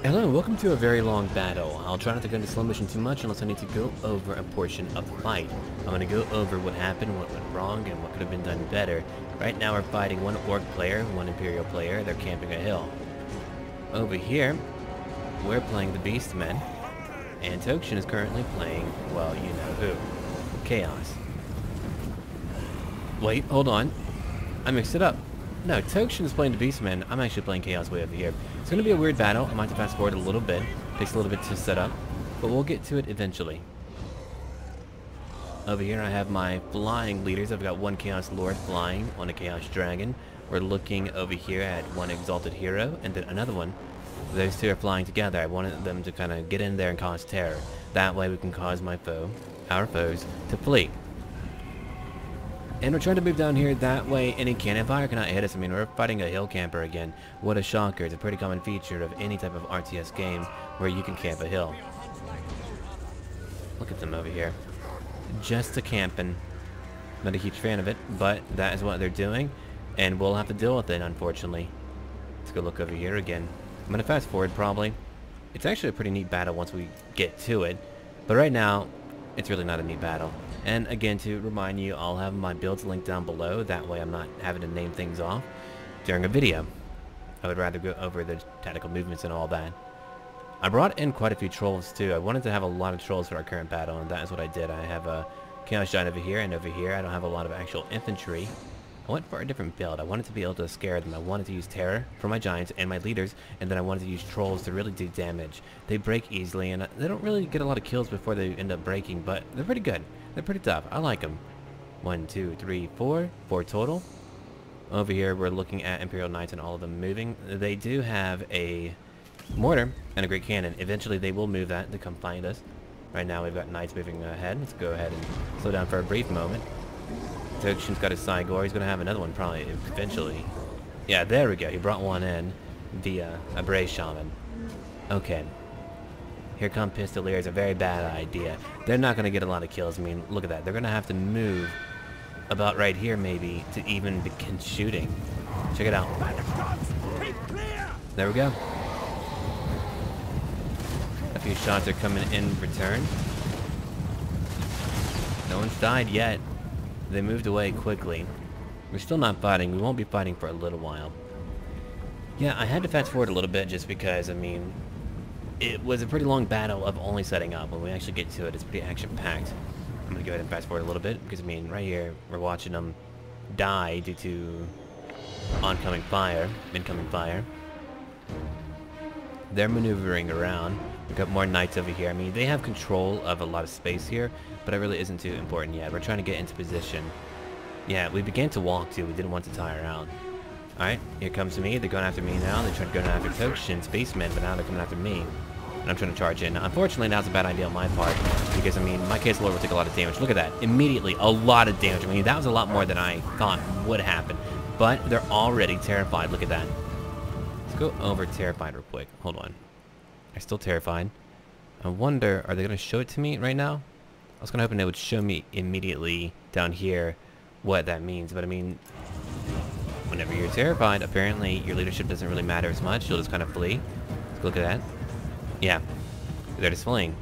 Hello, welcome to a very long battle. I'll try not to go into slow motion too much unless I need to go over a portion of the fight. I'm going to go over what happened, what went wrong, and what could have been done better. Right now we're fighting one Orc player, one Imperial player. They're camping a hill. Over here, we're playing the Beastmen, and Tokshen is currently playing, well, you know who. Chaos. Wait, hold on. I mixed it up. No, Tokshen is playing the Beastmen. I'm actually playing Chaos way over here. It's going to be a weird battle. I might have to fast forward a little bit. Takes a little bit to set up, but we'll get to it eventually. Over here I have my flying leaders. I've got one Chaos Lord flying on a Chaos Dragon. We're looking over here at one Exalted Hero and then another one. Those two are flying together. I wanted them to kind of get in there and cause terror. That way we can cause our foes, to flee. And we're trying to move down here, that way any cannon fire cannot hit us. I mean, we're fighting a hill camper again. What a shocker. It's a pretty common feature of any type of RTS game where you can camp a hill. Look at them over here. Just a camping. Not a huge fan of it, but that is what they're doing. And we'll have to deal with it, unfortunately. Let's go look over here again. I'm going to fast forward, probably. It's actually a pretty neat battle once we get to it. But right now, it's really not a neat battle. And again, to remind you, I'll have my builds linked down below. That way I'm not having to name things off during a video. I would rather go over the tactical movements and all that. I brought in quite a few trolls too. I wanted to have a lot of trolls for our current battle, and that is what I did. I have a Chaos Giant over here, and over here I don't have a lot of actual infantry. I went for a different build. I wanted to be able to scare them. I wanted to use terror for my giants and my leaders, and then I wanted to use trolls to really do damage. They break easily, and they don't really get a lot of kills before they end up breaking, but they're pretty good. They're pretty tough. I like them. 1, 2, 3, 4. 4 total. Over here, we're looking at Imperial Knights and all of them moving. They do have a mortar and a great cannon. Eventually, they will move that to come find us. Right now, we've got Knights moving ahead. Let's go ahead and slow down for a brief moment. Tokshen's got his Cygor. He's going to have another one probably eventually. Yeah, there we go. He brought one in via a Bray Shaman. Okay. Here come Pistoliers, a very bad idea. They're not going to get a lot of kills. I mean, look at that. They're going to have to move about right here, maybe, to even begin shooting. Check it out. There we go. A few shots are coming in return. No one's died yet. They moved away quickly. We're still not fighting. We won't be fighting for a little while. Yeah, I had to fast forward a little bit just because, I mean, it was a pretty long battle of only setting up. When we actually get to it, it's pretty action-packed. I'm going to go ahead and fast forward a little bit because, I mean, right here, we're watching them die due to incoming fire. They're maneuvering around. We've got more knights over here. I mean, they have control of a lot of space here, but it really isn't too important yet. We're trying to get into position. Yeah, we began to walk, too. We didn't want to tire out. Alright, here comes me. They're going after me now. They're trying to go after Tokshen's Beastmen, but now they're coming after me. And I'm trying to charge in. Now, unfortunately, now's a bad idea on my part, because, I mean, my Chaos Lord will take a lot of damage. Look at that. Immediately, a lot of damage. I mean, that was a lot more than I thought would happen. But they're already terrified. Look at that. Let's go over terrified real quick. Hold on. They're still terrified. I wonder, are they going to show it to me right now? I was kind of hoping they would show me immediately down here what that means. But, I mean, whenever you're terrified, apparently your leadership doesn't really matter as much. You'll just kind of flee. Let's look at that. Yeah, they're just fleeing.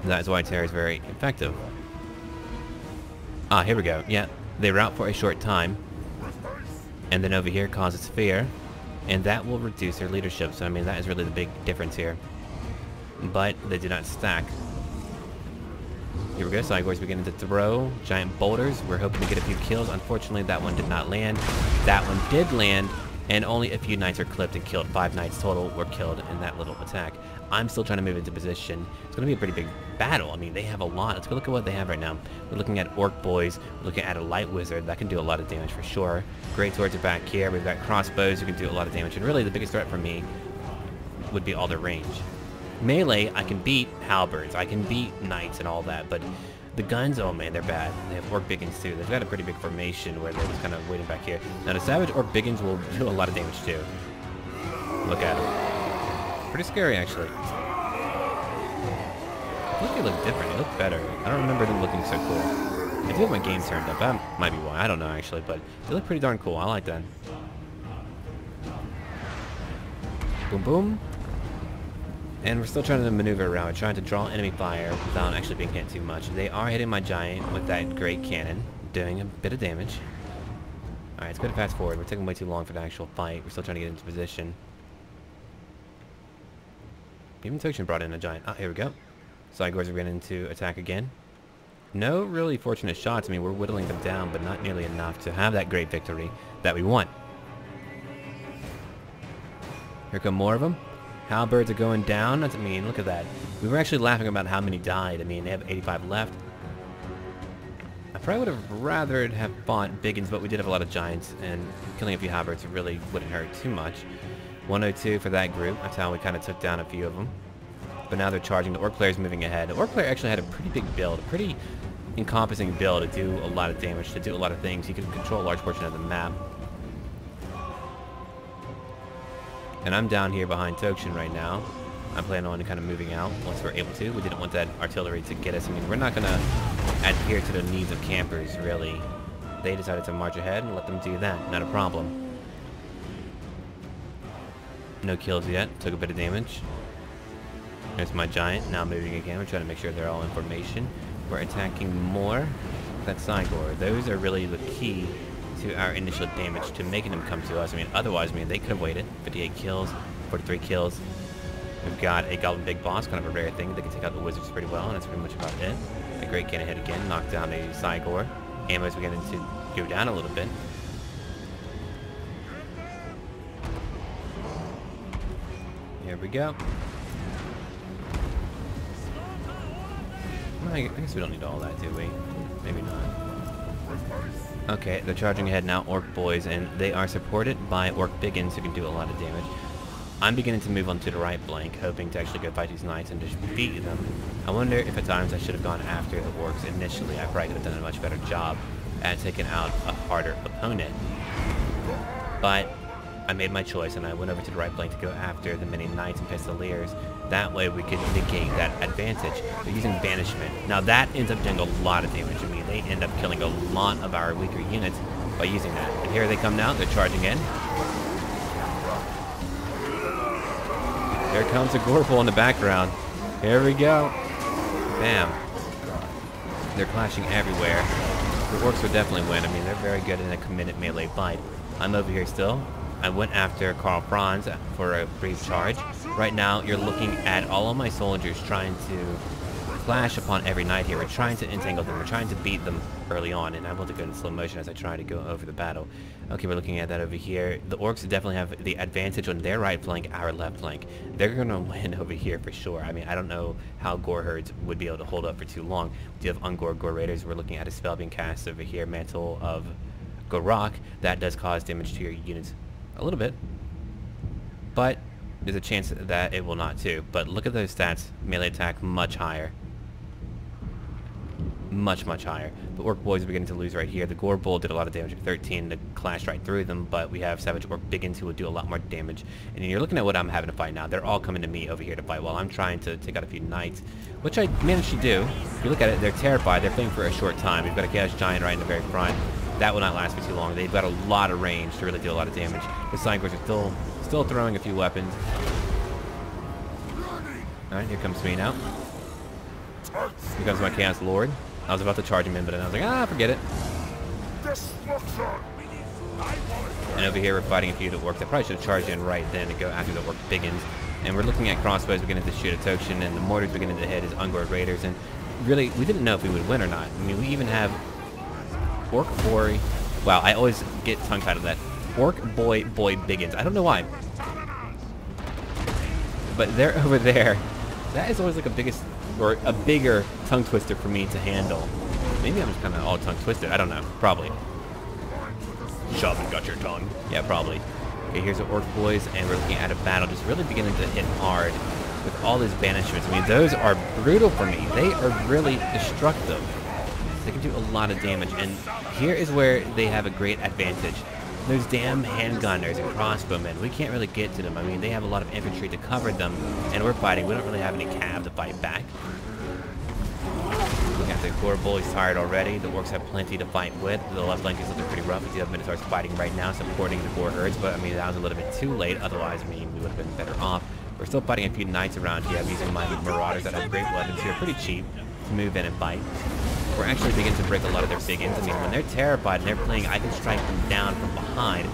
That is why terror is very effective. Ah, here we go. Yeah, they rout for a short time. And then over here causes fear. And that will reduce their leadership. So, I mean, that is really the big difference here. But they do not stack. Here we go. Cygor's beginning to throw giant boulders. We're hoping to get a few kills. Unfortunately, that one did not land. That one did land. And only a few knights are clipped and killed. 5 knights total were killed in that little attack. I'm still trying to move into position. It's going to be a pretty big battle. I mean, they have a lot. Let's go look at what they have right now. We're looking at Orc Boys. We're looking at a Light Wizard. That can do a lot of damage for sure. Great Swords are back here. We've got crossbows who can do a lot of damage. And really, the biggest threat for me would be all their range. Melee, I can beat halberds. I can beat knights and all that. But the guns, oh man, they're bad. They have Orc Biggins too. They've got a pretty big formation where they're just kind of waiting back here. Now the Savage Orc Biggins will do a lot of damage too. Look at them. Pretty scary actually. I think they look different. They look better. I don't remember them looking so cool. I do have my game turned up. That might be why. I don't know actually, but they look pretty darn cool. I like that. Boom boom. And we're still trying to maneuver around. We're trying to draw enemy fire without actually being hit too much. They are hitting my giant with that great cannon, doing a bit of damage. Alright, let's go to fast forward. We're taking way too long for the actual fight. We're still trying to get into position. Even Tokshen brought in a giant. Ah, here we go. Sidegors are beginning to attack again. No really fortunate shots. I mean, we're whittling them down, but not nearly enough to have that great victory that we want. Here come more of them. Halberds are going down. I mean, look at that. We were actually laughing about how many died. I mean, they have 85 left. I probably would have rather have fought Biggins, but we did have a lot of giants, and killing a few halberds really wouldn't hurt too much. 102 for that group. That's how we kind of took down a few of them. But now they're charging. The orc player's moving ahead. The orc player actually had a pretty big build, a pretty encompassing build to do a lot of damage, to do a lot of things. He could control a large portion of the map. And I'm down here behind Tokshen right now. I'm planning on kind of moving out once we're able to. We didn't want that artillery to get us. I mean, we're not going to adhere to the needs of campers, really. They decided to march ahead and let them do that. Not a problem. No kills yet. Took a bit of damage. There's my giant. Now moving again. We're trying to make sure they're all in formation. We're attacking more. That Sidegor. Those are really the key to our initial damage, to making them come to us. I mean, otherwise, I mean, they could have waited. 58 kills, 43 kills. We've got a Goblin Big Boss, kind of a rare thing. They can take out the wizards pretty well, and that's pretty much about it. A great cannon hit again, knocked down a Sidegor. Ammo's beginning to go down a little bit. Here we go. I guess we don't need all that, do we? Maybe not. Okay, they're charging ahead now, Orc Boys, and they are supported by Orc Biggins, who can do a lot of damage. I'm beginning to move on to the right flank, hoping to actually go fight these knights and just beat them. I wonder if at times I should have gone after the orcs initially. I probably could have done a much better job at taking out a harder opponent. But I made my choice, and I went over to the right flank to go after the many knights and pistoliers. That way we could negate that advantage. They're using banishment. Now that ends up doing a lot of damage. I mean, they end up killing a lot of our weaker units by using that. And here they come now. They're charging in. There comes a Gorpul in the background. Here we go. Bam. They're clashing everywhere. The orcs would definitely win. I mean, they're very good in a committed melee fight. I'm over here still. I went after Karl Franz for a brief charge. Right now, you're looking at all of my soldiers trying to clash upon every knight here. We're trying to entangle them. We're trying to beat them early on, and I want to go in slow motion as I try to go over the battle. Okay, we're looking at that over here. The orcs definitely have the advantage on their right flank, our left flank. They're going to win over here for sure. I mean, I don't know how Gore Herds would be able to hold up for too long. We do have Ungor Gore Raiders. We're looking at a spell being cast over here, Mantle of Gorok. That does cause damage to your units a little bit, but there's a chance that it will not too. But look at those stats. Melee attack much higher. Much higher. The Orc Boys are beginning to lose right here. The Gore Bull did a lot of damage at 13 to clash right through them, but we have Savage Orc Biggins who will do a lot more damage. And you're looking at what I'm having to fight now. They're all coming to me over here to fight while I'm trying to take out a few knights, which I managed to do. If you look at it, they're terrified. They're playing for a short time. We've got a Chaos Giant right in the very front. That will not last for too long. They've got a lot of range to really do a lot of damage. The Sidegors are still throwing a few weapons. Alright, here comes me now. Here comes my Chaos Lord. I was about to charge him in, but then I was like, forget it. And over here we're fighting a few of the orcs. I probably should have charged in right then to go after the Orc Biggins. And we're looking at crossbows beginning to shoot at Tokshen, and the mortars beginning to hit his Ungor Raiders. And really, we didn't know if we would win or not. I mean, we even have Orc Boy. Wow, I always get tongue-tied of that. Orc Boy Biggins. I don't know why. But they're over there. That is always like a bigger tongue twister for me to handle. Maybe I'm just kind of all tongue twisted. I don't know. Probably. Shove and got your tongue. Yeah, probably. Okay, here's the Orc Boys, and we're looking at a battle just really beginning to hit hard with all these banishments. I mean, those are brutal for me. They are really destructive. They can do a lot of damage, and here is where they have a great advantage. Those damn handgunners and crossbowmen, we can't really get to them. I mean, they have a lot of infantry to cover them, and we're fighting. We don't really have any cav to fight back. Look at the Gore Bull, he's tired already. The orcs have plenty to fight with. The left flank is looking pretty rough. We do have Minotaurs fighting right now, supporting the Gore Herds, but I mean, that was a little bit too late. Otherwise, I mean, we would have been better off. We're still fighting a few knights around here. I'm using my marauders that have great weapons here, pretty cheap, to move in and fight. We're actually beginning to break a lot of their big ends. I mean, when they're terrified and they're playing, I can strike them down from behind.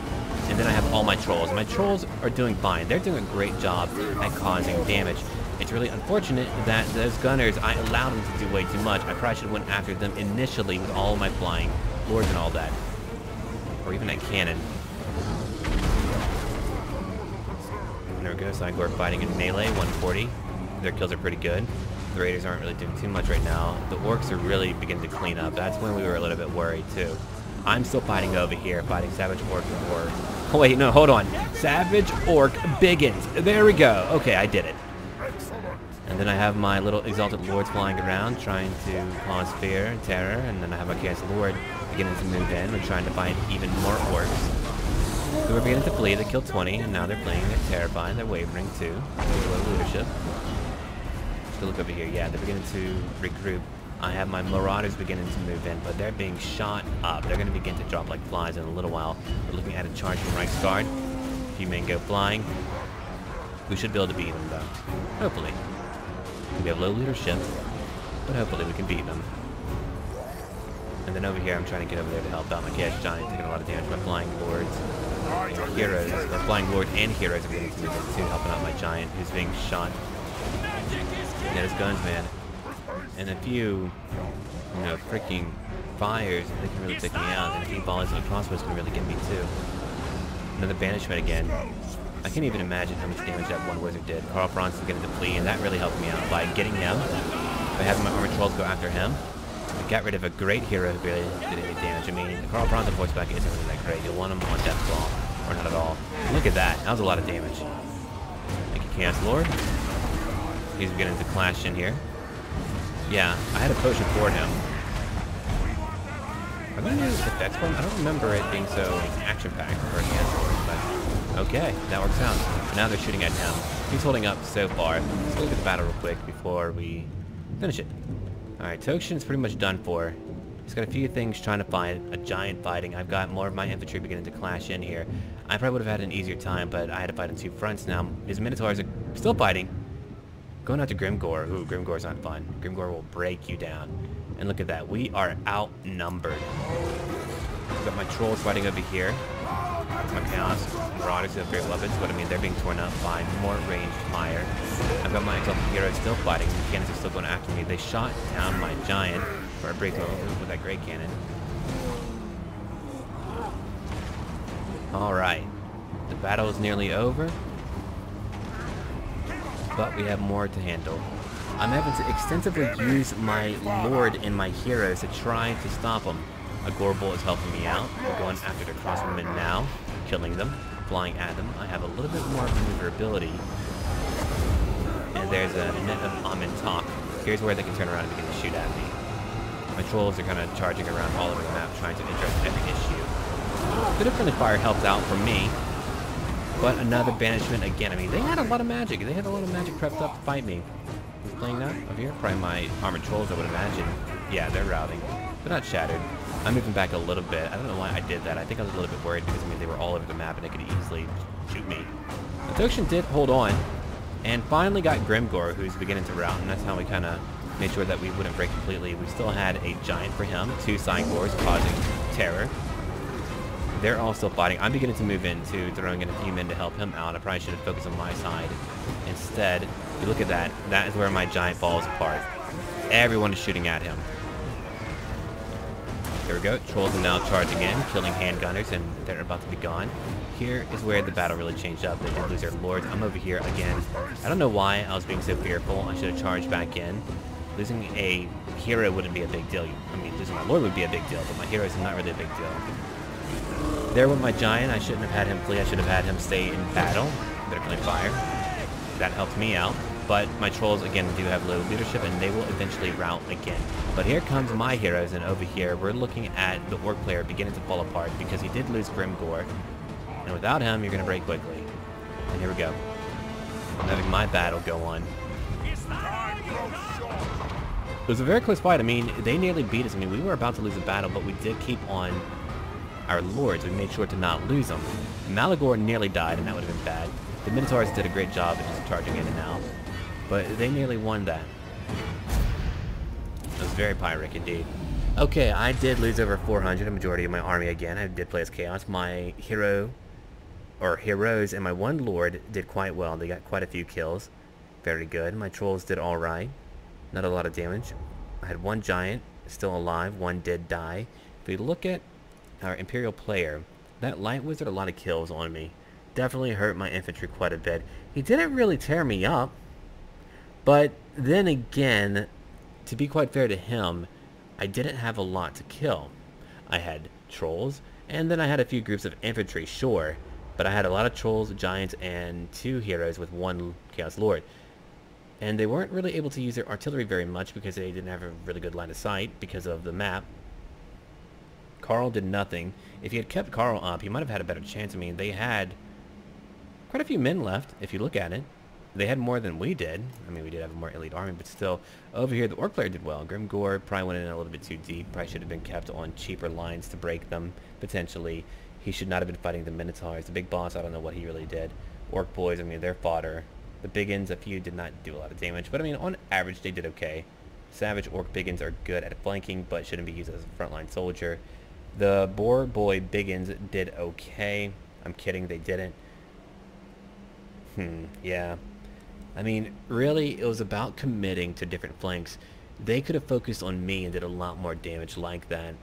And then I have all my trolls. My trolls are doing fine. They're doing a great job at causing damage. It's really unfortunate that those gunners, I allowed them to do way too much. I probably should have went after them initially with all of my flying lords and all that. Or even that cannon. And there we go, Sidegore fighting in melee, 140. Their kills are pretty good. The raiders aren't really doing too much right now. The orcs are really beginning to clean up. That's when we were a little bit worried too. I'm still fighting over here, fighting Savage Orc or... Oh wait, no, hold on. Savage Orc Biggins. There we go. Okay, I did it. And then I have my little Exalted Lords flying around, trying to cause fear and terror. And then I have my Chaos Lord beginning to move in. We're trying to find even more orcs. So we're beginning to flee. They killed 20, and now they're fleeing. They're terrified. They're wavering too. Low leadership. Just look over here. Yeah, they're beginning to regroup. I have my Marauders beginning to move in, but they're being shot up. They're going to begin to drop like flies in a little while. We're looking at a charge from Reichsguard. A few men go flying. We should be able to beat them, though. Hopefully. We have low leadership, but hopefully we can beat them. And then over here, I'm trying to get over there to help out my Chaos Giant, taking a lot of damage by Flying Lords and Heroes. Or Flying Lord and Heroes are beginning to move in too, helping out my Giant, who's being shot. And his guns, man. And a few, you know, freaking fires, they can really take me out. And a few volleys of the crossbows can really get me too. Another banishment again. I can't even imagine how much damage that one wizard did. Karl Franz is getting to flee, and that really helped me out by getting him, by having my armored trolls go after him. I got rid of a great hero who really did any damage. I mean, Karl Franz voice back isn't really that great. You'll want him on Death Claw, or not at all. Look at that. That was a lot of damage. Thank you, Chaos Lord. He's beginning to clash in here. Yeah, I had a potion for him. Are there new effects for him? I don't remember it being so action-packed for a Chaos Lord, but... Okay, that works out. And now they're shooting at him. He's holding up so far. Let's look at the battle real quick before we finish it. Alright, Tokshen's pretty much done for. He's got a few things trying to find a giant fighting. I've got more of my infantry beginning to clash in here. I probably would have had an easier time, but I had to fight on two fronts now. His Minotaurs are still fighting. Going out to Grimgor. Ooh, Grimgor's not fun. Grimgor will break you down. And look at that. We are outnumbered. I've got my trolls fighting over here. My Chaos Marauders have great weapons, but I mean, they're being torn up by more ranged fire. I've got my Exalted Heroes still fighting. The cannons are still going after me. They shot down my Giant for a break with that great cannon. Alright. The battle is nearly over, but we have more to handle. I'm having to extensively use my Lord and my Heroes to try to stop them. A Gorbel is helping me out. We're going after the crossbowmen now, killing them, flying at them. I have a little bit more maneuverability. And there's a net of Amin-Tok. Here's where they can turn around and begin to shoot at me. My trolls are kind of charging around all over the map, trying to address every issue. A bit of friendly fire helped out for me. But another banishment again. I mean, they had a lot of magic. They had a lot of magic prepped up to fight me. Who's playing that over here? Probably my armored trolls, I would imagine. Yeah, they're routing. They're not shattered. I'm moving back a little bit. I don't know why I did that. I think I was a little bit worried because, I mean, they were all over the map and they could easily shoot me. But Tokshen did hold on and finally got Grimgor, who's beginning to rout, and that's how we kind of made sure that we wouldn't break completely. We still had a Giant for him, 2 Sidegores causing terror. They're all still fighting. I'm beginning to move into throwing in a few men to help him out. I probably should have focused on my side. Instead, you look at that. That is where my Giant falls apart. Everyone is shooting at him. There we go. Trolls are now charging in, killing handgunners, and they're about to be gone. Here is where the battle really changed up. They did lose their lords. I'm over here again. I don't know why I was being so fearful. I should have charged back in. Losing a hero wouldn't be a big deal. I mean, losing my lord would be a big deal, but my heroes are not really a big deal. There went my Giant. I shouldn't have had him flee. I should have had him stay in battle. Better play fire. That helped me out. But my trolls, again, do have low leadership, and they will eventually rout again. But here comes my heroes, and over here, we're looking at the orc player beginning to fall apart because he did lose Grimgor. And without him, you're going to break quickly. And here we go. I'm having my battle go on. It was a very close fight. I mean, they nearly beat us. I mean, we were about to lose the battle, but we did keep on our lords. We made sure to not lose them. Malagor nearly died, and that would have been bad. The Minotaurs did a great job of just charging in and out, but they nearly won that. It was very Pyric indeed. Okay, I did lose over 400, a majority of my army again. I did play as Chaos. My hero, or heroes, and my one Lord did quite well. They got quite a few kills. Very good. My Trolls did alright. Not a lot of damage. I had one Giant still alive. One did die. If we look at our Imperial player, that Light Wizard, a lot of kills on me. Definitely hurt my infantry quite a bit. He didn't really tear me up. But then again, to be quite fair to him, I didn't have a lot to kill. I had Trolls, and then I had a few groups of infantry, sure. But I had a lot of Trolls, Giants, and 2 heroes with 1 Chaos Lord. And they weren't really able to use their artillery very much because they didn't have a really good line of sight because of the map. Carl did nothing. If he had kept Carl up, he might have had a better chance. I mean, they had quite a few men left, if you look at it. They had more than we did. I mean, we did have a more elite army, but still, over here, the Orc player did well. Grimgore probably went in a little bit too deep. Probably should have been kept on cheaper lines to break them, potentially. He should not have been fighting the Minotaurs. The big boss, I don't know what he really did. Orc boys, I mean, they're fodder. The Biggins, a few did not do a lot of damage, but I mean, on average, they did okay. Savage Orc Biggins are good at flanking, but shouldn't be used as a frontline soldier. The Boar Boy Biggins did okay. I'm kidding, they didn't. Yeah. I mean, really, it was about committing to different flanks. They could have focused on me and did a lot more damage like that.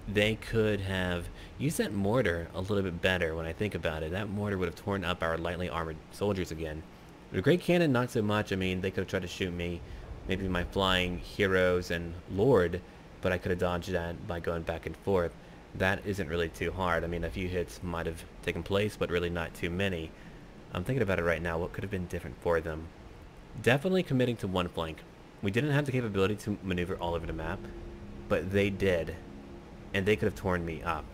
They could have used that mortar a little bit better when I think about it. That mortar would have torn up our lightly armored soldiers again. The Great Cannon, not so much. I mean, they could have tried to shoot me, maybe my flying heroes and Lord, but I could have dodged that by going back and forth. That isn't really too hard. I mean, a few hits might have taken place, but really not too many. I'm thinking about it right now. What could have been different for them? Definitely committing to one flank. We didn't have the capability to maneuver all over the map, but they did, and they could have torn me up.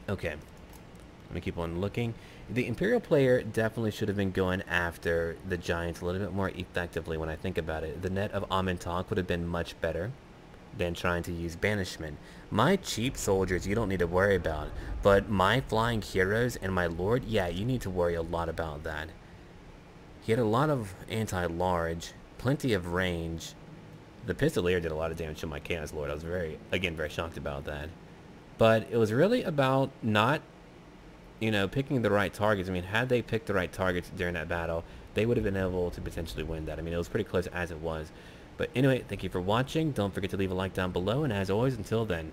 Okay, let me keep on looking. The Imperial player definitely should have been going after the Giants a little bit more effectively when I think about it. The net of Amantok would have been much better than trying to use Banishment. My cheap soldiers you don't need to worry about, but my flying heroes and my Lord, yeah, you need to worry a lot about that. He had a lot of anti-large, plenty of range. The Pistolier did a lot of damage to my Chaos Lord. I was very shocked about that. But it was really about not, picking the right targets. I mean, had they picked the right targets during that battle, they would have been able to potentially win that. I mean, it was pretty close as it was. But anyway, thank you for watching. Don't forget to leave a like down below. And as always, until then.